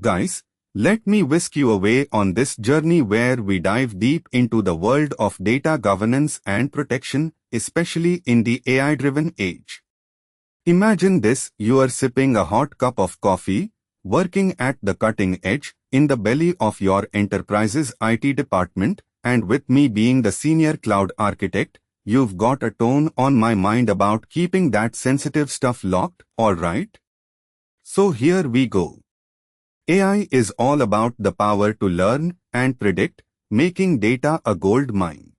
Guys, let me whisk you away on this journey where we dive deep into the world of data governance and protection, especially in the AI-driven age. Imagine this: you are sipping a hot cup of coffee, working at the cutting edge, in the belly of your enterprise's IT department, and with me being the senior cloud architect, you've got a tone on my mind about keeping that sensitive stuff locked, alright? So here we go. AI is all about the power to learn and predict, making data a gold mine.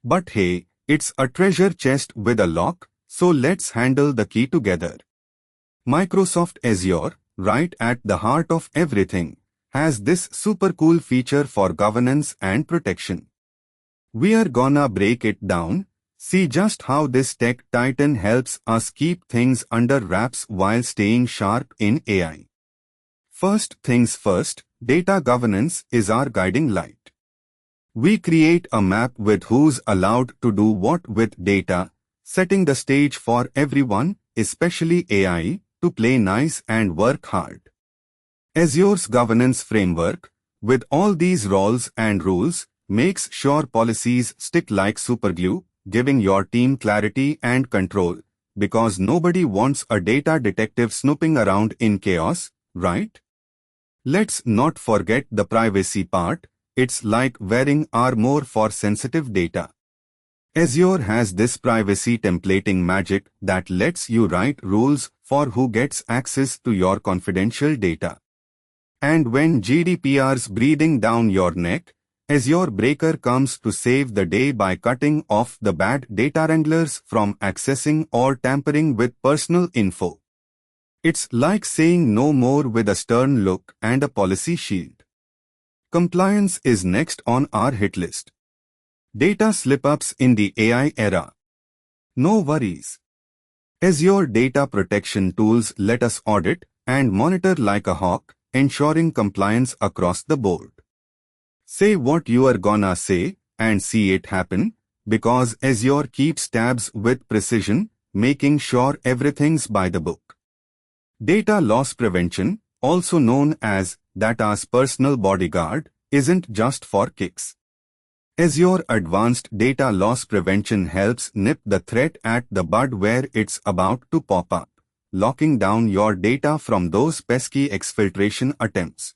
But hey, it's a treasure chest with a lock, so let's handle the key together. Microsoft Azure, right at the heart of everything, has this super cool feature for governance and protection. We are gonna break it down, see just how this tech titan helps us keep things under wraps while staying sharp in AI. First things first, data governance is our guiding light. We create a map with who's allowed to do what with data, setting the stage for everyone, especially AI, to play nice and work hard. Azure's governance framework, with all these roles and rules, makes sure policies stick like superglue, giving your team clarity and control, because nobody wants a data detective snooping around in chaos, right? Let's not forget the privacy part. It's like wearing armor for sensitive data. Azure has this privacy templating magic that lets you write rules for who gets access to your confidential data. And when GDPR's breathing down your neck, Azure Breaker comes to save the day by cutting off the bad data wranglers from accessing or tampering with personal info. It's like saying no more with a stern look and a policy shield. Compliance is next on our hit list. Data slip-ups in the AI era. No worries. Azure data protection tools let us audit and monitor like a hawk, ensuring compliance across the board. Say what you are gonna say and see it happen, because Azure keeps tabs with precision, making sure everything's by the book. Data loss prevention, also known as data's personal bodyguard, isn't just for kicks. Azure Advanced Data Loss Prevention helps nip the threat at the bud where it's about to pop up, locking down your data from those pesky exfiltration attempts.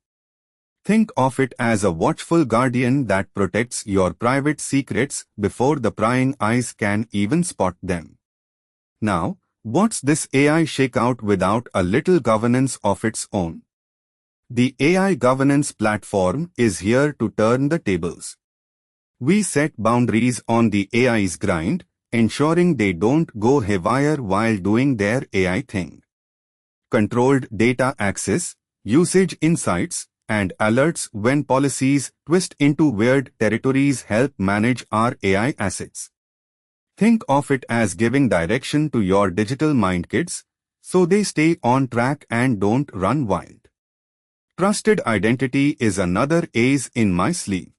Think of it as a watchful guardian that protects your private secrets before the prying eyes can even spot them. Now, what's this AI shakeout without a little governance of its own? The AI governance platform is here to turn the tables. We set boundaries on the AI's grind, ensuring they don't go haywire while doing their AI thing. Controlled data access, usage insights, and alerts when policies twist into weird territories help manage our AI assets. Think of it as giving direction to your digital mind kids, so they stay on track and don't run wild. Trusted identity is another ace in my sleeve.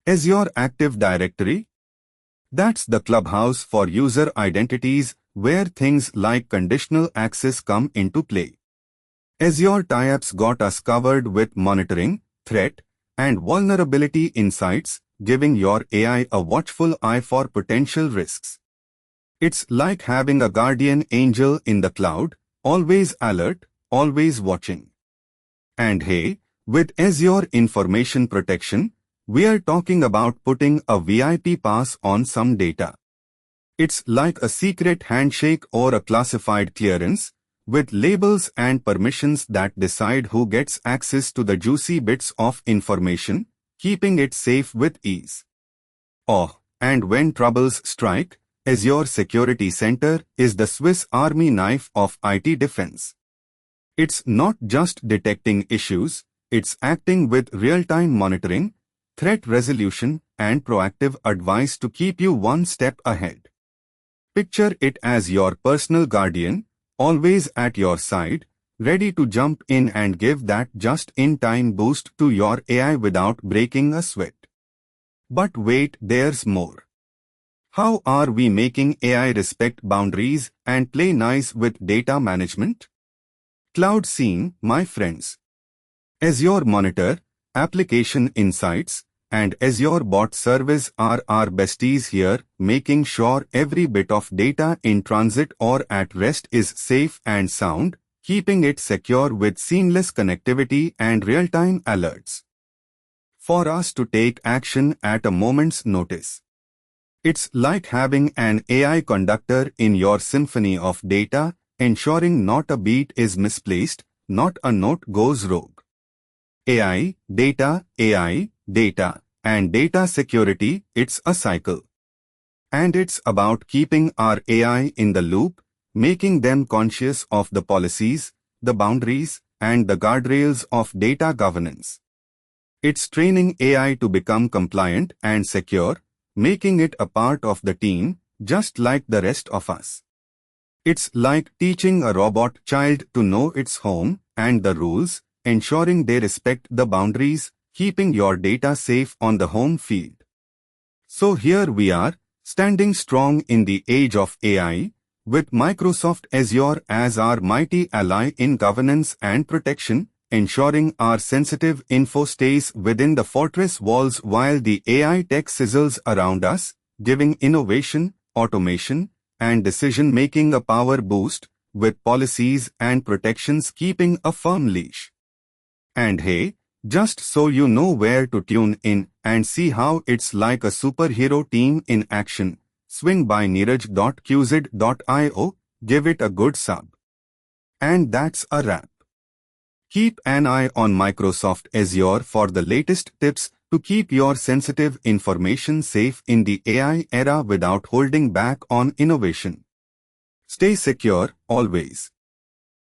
Azure Active Directory? That's the clubhouse for user identities where things like conditional access come into play. Azure tie-ups got us covered with monitoring, threat, and vulnerability insights, giving your AI a watchful eye for potential risks. It's like having a guardian angel in the cloud, always alert, always watching. And hey, with Azure Information Protection, we are talking about putting a VIP pass on some data. It's like a secret handshake or a classified clearance, with labels and permissions that decide who gets access to the juicy bits of information, keeping it safe with ease. Oh, and when troubles strike, Azure Security Center is the Swiss Army knife of IT defense. It's not just detecting issues, it's acting with real-time monitoring, threat resolution, and proactive advice to keep you one step ahead. Picture it as your personal guardian, always at your side, ready to jump in and give that just-in-time boost to your AI without breaking a sweat. But wait, there's more. How are we making AI respect boundaries and play nice with data management? Cloud scene, my friends. Azure Monitor, Application Insights, and Azure Bot Service are our besties here, making sure every bit of data in transit or at rest is safe and sound, keeping it secure with seamless connectivity and real-time alerts for us to take action at a moment's notice. It's like having an AI conductor in your symphony of data, ensuring not a beat is misplaced, not a note goes rogue. AI, data, and data security, it's a cycle. And it's about keeping our AI in the loop, making them conscious of the policies, the boundaries, and the guardrails of data governance. It's training AI to become compliant and secure, making it a part of the team, just like the rest of us. It's like teaching a robot child to know its home and the rules, ensuring they respect the boundaries, keeping your data safe on the home field. So here we are, standing strong in the age of AI, with Microsoft Azure as our mighty ally in governance and protection, ensuring our sensitive info stays within the fortress walls while the AI tech sizzles around us, giving innovation, automation, and decision-making a power boost, with policies and protections keeping a firm leash. And hey, just so you know where to tune in and see how it's like a superhero team in action, swing by neeraj.qz.io, give it a good sub. And that's a wrap. Keep an eye on Microsoft Azure for the latest tips to keep your sensitive information safe in the AI era without holding back on innovation. Stay secure, always.